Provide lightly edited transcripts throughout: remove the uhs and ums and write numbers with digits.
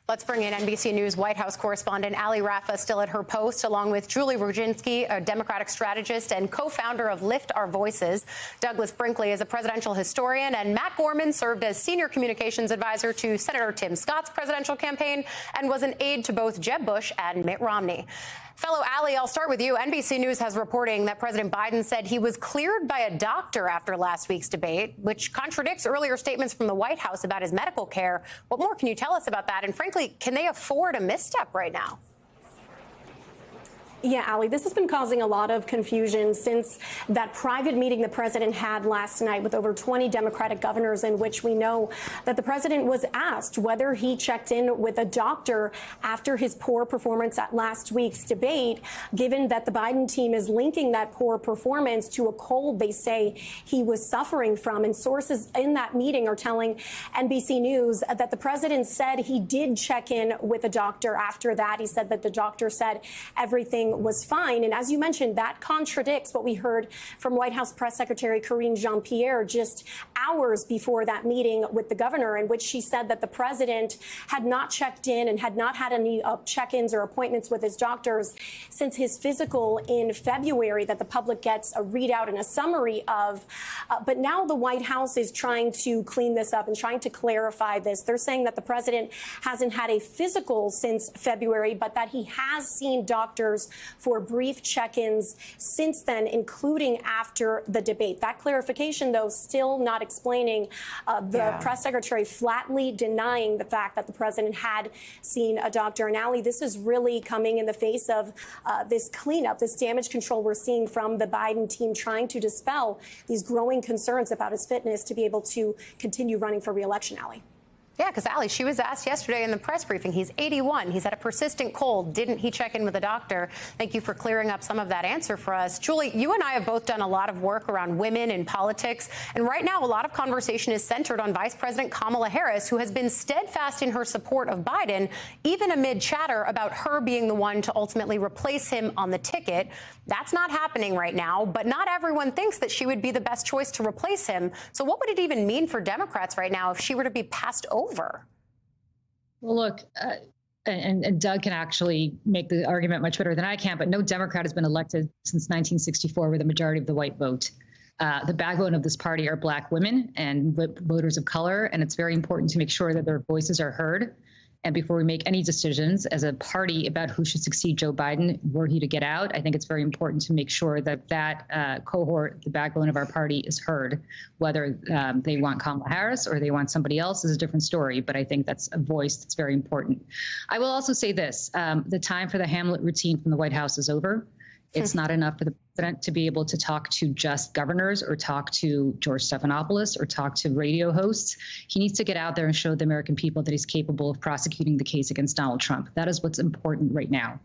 Let's bring in NBC News White House correspondent Ali Rafah, still at her post, along with Julie Rudzinski, a Democratic strategist and co-founder of Lift Our Voices. Douglas Brinkley is a presidential historian, and Matt Gorman served as senior communications advisor to Senator Tim Scott's presidential campaign and was an aide to both Jeb Bush and Mitt Romney. Fellow Ali, I'll start with you. NBC News has reporting that President Biden said he was cleared by a doctor after last week's debate, which contradicts earlier statements from the White House about his medical care. What more can you tell us about that? And frankly, can they afford a misstep right now? Yeah, Ali, this has been causing a lot of confusion since that private meeting the president had last night with over 20 Democratic governors, in which we know that the president was asked whether he checked in with a doctor after his poor performance at last week's debate, given that the Biden team is linking that poor performance to a cold they say he was suffering from. And sources in that meeting are telling NBC News that the president said he did check in with a doctor after that. He said that the doctor said everything was fine. And as you mentioned, that contradicts what we heard from White House Press Secretary Karine Jean-Pierre just hours before that meeting with the governor, in which she said that the president had not checked in and had not had any check-ins or appointments with his doctors since his physical in February that the public gets a readout and a summary of. But now the White House is trying to clean this up and trying to clarify this. They're saying that the president hasn't had a physical since February, but that he has seen doctors for brief check-ins since then, including after the debate. That clarification, though, still not explaining the press secretary flatly denying the fact that the president had seen a doctor. And Ali, this is really coming in the face of this cleanup, this damage control we're seeing from the Biden team trying to dispel these growing concerns about his fitness to be able to continue running for re-election, Ali. Yeah, because, Ali, she was asked yesterday in the press briefing, he's 81. He's had a persistent cold. Didn't he check in with a doctor? Thank you for clearing up some of that answer for us. Julie, you and I have both done a lot of work around women in politics. And right now, a lot of conversation is centered on Vice President Kamala Harris, who has been steadfast in her support of Biden, even amid chatter about her being the one to ultimately replace him on the ticket. That's not happening right now, but not everyone thinks that she would be the best choice to replace him. So what would it even mean for Democrats right now if she were to be passed over? Well, look, and Doug can actually make the argument much better than I can, but no Democrat has been elected since 1964 with a majority of the white vote. The backbone of this party are Black women and voters of color, and it's very important to make sure that their voices are heard. And before we make any decisions as a party about who should succeed Joe Biden, were he to get out, I think it's very important to make sure that that cohort, the backbone of our party, is heard. Whether they want Kamala Harris or they want somebody else is a different story, but I think that's a voice that's very important. I will also say this, the time for the Hamlet routine from the White House is over. It's not enough for the president to be able to talk to just governors or talk to George Stephanopoulos or talk to radio hosts. He needs to get out there and show the American people that he's capable of prosecuting the case against Donald Trump. That is what's important right now.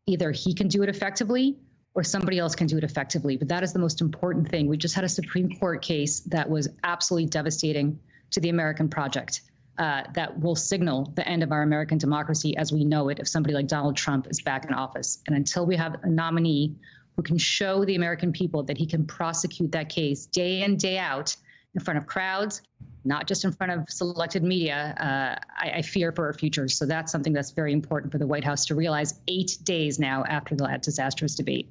Either he can do it effectively or somebody else can do it effectively. But that is the most important thing. We just had a Supreme Court case that was absolutely devastating to the American project. That will signal the end of our American democracy as we know it if somebody like Donald Trump is back in office. And until we have a nominee who can show the American people that he can prosecute that case day in, day out in front of crowds, not just in front of selected media, I fear for our future. So that's something that's very important for the White House to realize 8 days now after that disastrous debate.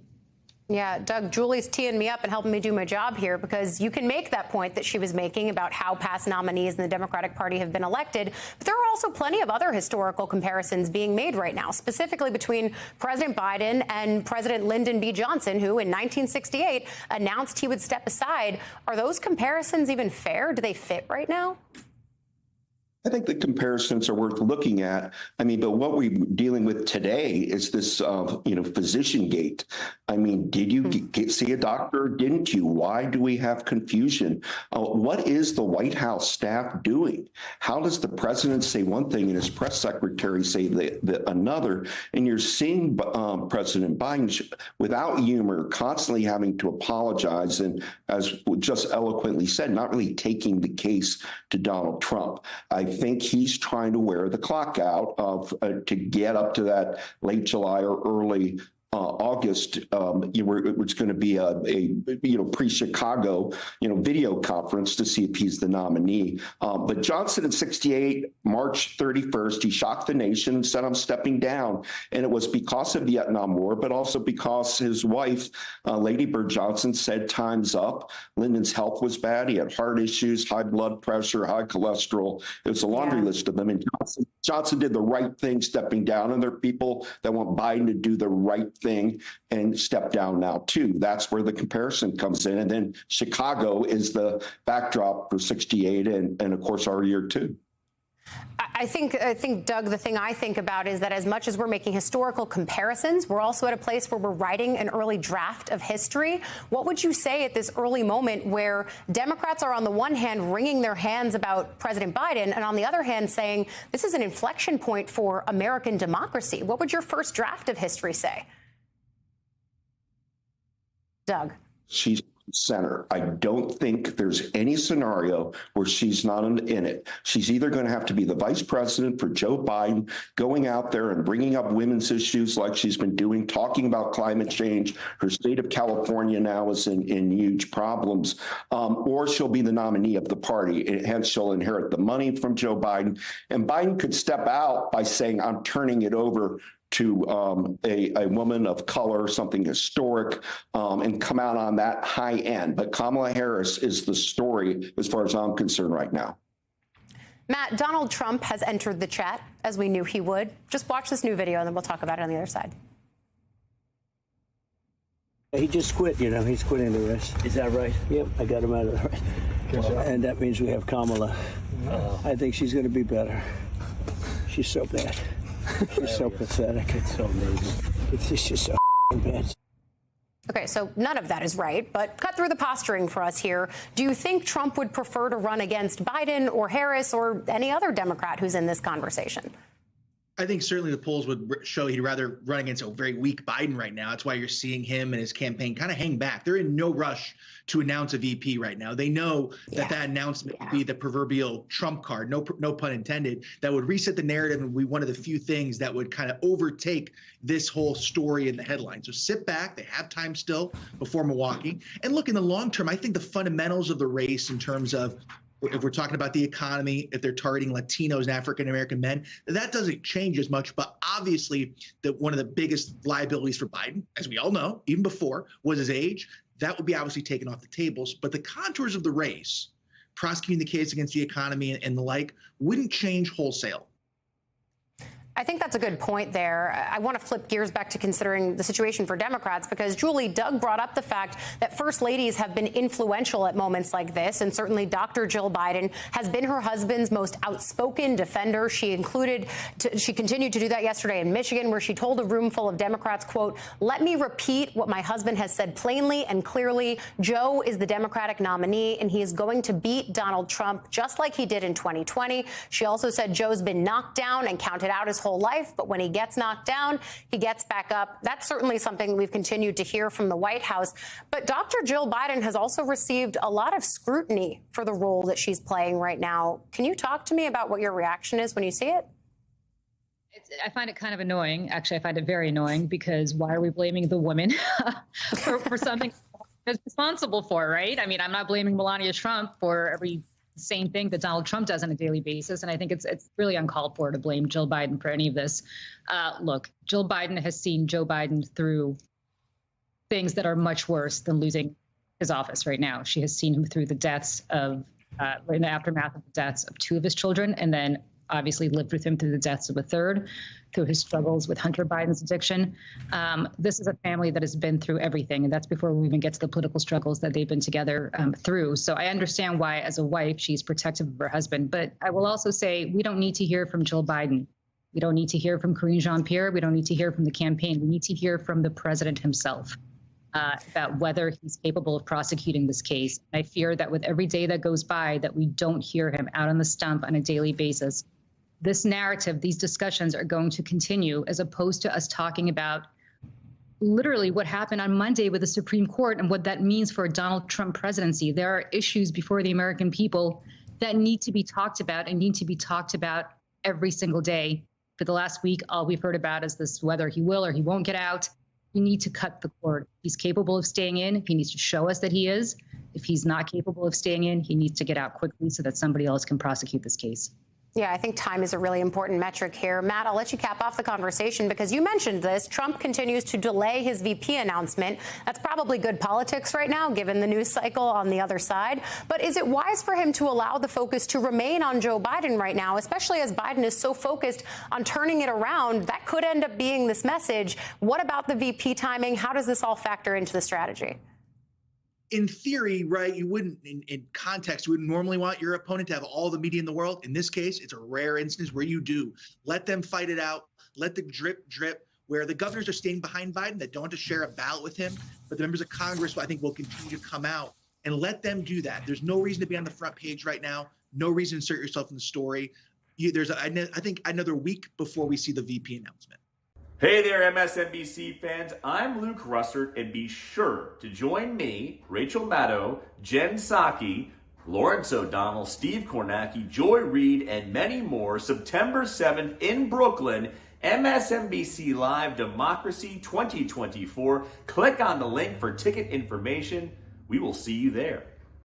Yeah, Doug, Julie's teeing me up and helping me do my job here, because you can make that point that she was making about how past nominees in the Democratic Party have been elected. But there are also plenty of other historical comparisons being made right now, specifically between President Biden and President Lyndon B. Johnson, who in 1968 announced he would step aside. Are those comparisons even fair? Do they fit right now? I think the comparisons are worth looking at. I mean, but what we're dealing with today is this, physician gate. I mean, did you see a doctor? Didn't you? Why do we have confusion? What is the White House staff doing? How does the president say one thing and his press secretary say another? And you're seeing President Biden, without humor, constantly having to apologize and, as just eloquently said, not really taking the case to Donald Trump. I think he's trying to wear the clock out to get up to that late July or early August, it's going to be a pre-Chicago, video conference to see if he's the nominee. But Johnson in 68, March 31st, he shocked the nation and said, I'm stepping down. And it was because of the Vietnam War, but also because his wife, Lady Bird Johnson, said time's up. Lyndon's health was bad. He had heart issues, high blood pressure, high cholesterol. It was a laundry list of them. And Johnson did the right thing stepping down. And there are people that want Biden to do the right thing and step down now, too. That's where the comparison comes in. And then Chicago is the backdrop for 68 and of course, our year, too. I think, Doug, the thing I think about is that as much as we're making historical comparisons, we're also at a place where we're writing an early draft of history. What would you say at this early moment where Democrats are on the one hand wringing their hands about President Biden and on the other hand saying this is an inflection point for American democracy? What would your first draft of history say? Doug. She's center. I don't think there's any scenario where she's not in it. She's either going to have to be the vice president for Joe Biden, going out there and bringing up women's issues like she's been doing, talking about climate change. Her state of California now is in huge problems, or she'll be the nominee of the party. And hence, she'll inherit the money from Joe Biden. And Biden could step out by saying, I'm turning it over to a woman of color, something historic, and come out on that high end. But Kamala Harris is the story as far as I'm concerned right now. Matt, Donald Trump has entered the chat, as we knew he would. Just watch this new video, and then we'll talk about it on the other side. He just quit, he's quitting the race. Is that right? Yep, I got him out of the race. And that means we have Kamala. I think she's going to be better. She's so bad. She's so pathetic. It's so amazing. It's just so bad. Okay, so none of that is right, but cut through the posturing for us here. Do you think Trump would prefer to run against Biden or Harris or any other Democrat who's in this conversation? I think certainly the polls would show he'd rather run against a very weak Biden right now. That's why you're seeing him and his campaign kind of hang back. They're in no rush to announce a VP right now. They know that announcement would be the proverbial Trump card, no pun intended, that would reset the narrative and be one of the few things that would kind of overtake this whole story in the headlines. So sit back. They have time still before Milwaukee. And look, in the long term, I think the fundamentals of the race in terms of if we're talking about the economy, if they're targeting Latinos and African-American men, that doesn't change as much. But obviously, one of the biggest liabilities for Biden, as we all know, even before, was his age. That would be obviously taken off the tables. But the contours of the race, prosecuting the case against the economy and the like, wouldn't change wholesale. I think that's a good point there. I want to flip gears back to considering the situation for Democrats, because, Julie, Doug brought up the fact that first ladies have been influential at moments like this. And certainly Dr. Jill Biden has been her husband's most outspoken defender. She continued to do that yesterday in Michigan, where she told a room full of Democrats, quote, let me repeat what my husband has said plainly and clearly. Joe is the Democratic nominee, and he is going to beat Donald Trump just like he did in 2020. She also said Joe's been knocked down and counted out his whole life, but when he gets knocked down, he gets back up. That's certainly something we've continued to hear from the White House. But Dr. Jill Biden has also received a lot of scrutiny for the role that she's playing right now. Can you talk to me about what your reaction is when you see it? I find it kind of annoying. Actually, I find it very annoying, because why are we blaming the woman for something that's responsible for, right? I mean, I'm not blaming Melania Trump for every same thing that Donald Trump does on a daily basis. And I think it's really uncalled for to blame Jill Biden for any of this. Look, Jill Biden has seen Joe Biden through things that are much worse than losing his office right now. She has seen him through the deaths of, in the aftermath of the deaths of two of his children, and then obviously lived with him through the deaths of a third, through his struggles with Hunter Biden's addiction. This is a family that has been through everything, and that's before we even get to the political struggles that they've been together through. So I understand why, as a wife, she's protective of her husband. But I will also say we don't need to hear from Jill Biden. We don't need to hear from Karine Jean-Pierre. We don't need to hear from the campaign. We need to hear from the president himself about whether he's capable of prosecuting this case. I fear that with every day that goes by that we don't hear him out on the stump on a daily basis, this narrative, these discussions are going to continue, as opposed to us talking about literally what happened on Monday with the Supreme Court and what that means for a Donald Trump presidency. There are issues before the American people that need to be talked about and need to be talked about every single day. For the last week, all we've heard about is this, whether he will or he won't get out. you need to cut the cord. He's capable of staying in. He needs to show us that he is. If he's not capable of staying in, he needs to get out quickly so that somebody else can prosecute this case. Yeah, I think time is a really important metric here. Matt, I'll let you cap off the conversation because you mentioned this. Trump continues to delay his VP announcement. That's probably good politics right now, given the news cycle on the other side. But is it wise for him to allow the focus to remain on Joe Biden right now, especially as Biden is so focused on turning it around? That could end up being this message. What about the VP timing? How does this all factor into the strategy? In theory, right, you wouldn't, in context, you wouldn't normally want your opponent to have all the media in the world. In this case, it's a rare instance where you do. Let them fight it out. Let the drip, where the governors are staying behind Biden that don't want to share a ballot with him. But the members of Congress, I think, will continue to come out and let them do that. There's no reason to be on the front page right now. No reason to insert yourself in the story. I think, another week before we see the VP announcement. Hey there, MSNBC fans. I'm Luke Russert, and be sure to join me, Rachel Maddow, Jen Psaki, Lawrence O'Donnell, Steve Kornacki, Joy Reid, and many more September 7th in Brooklyn, MSNBC Live Democracy 2024. Click on the link for ticket information. We will see you there.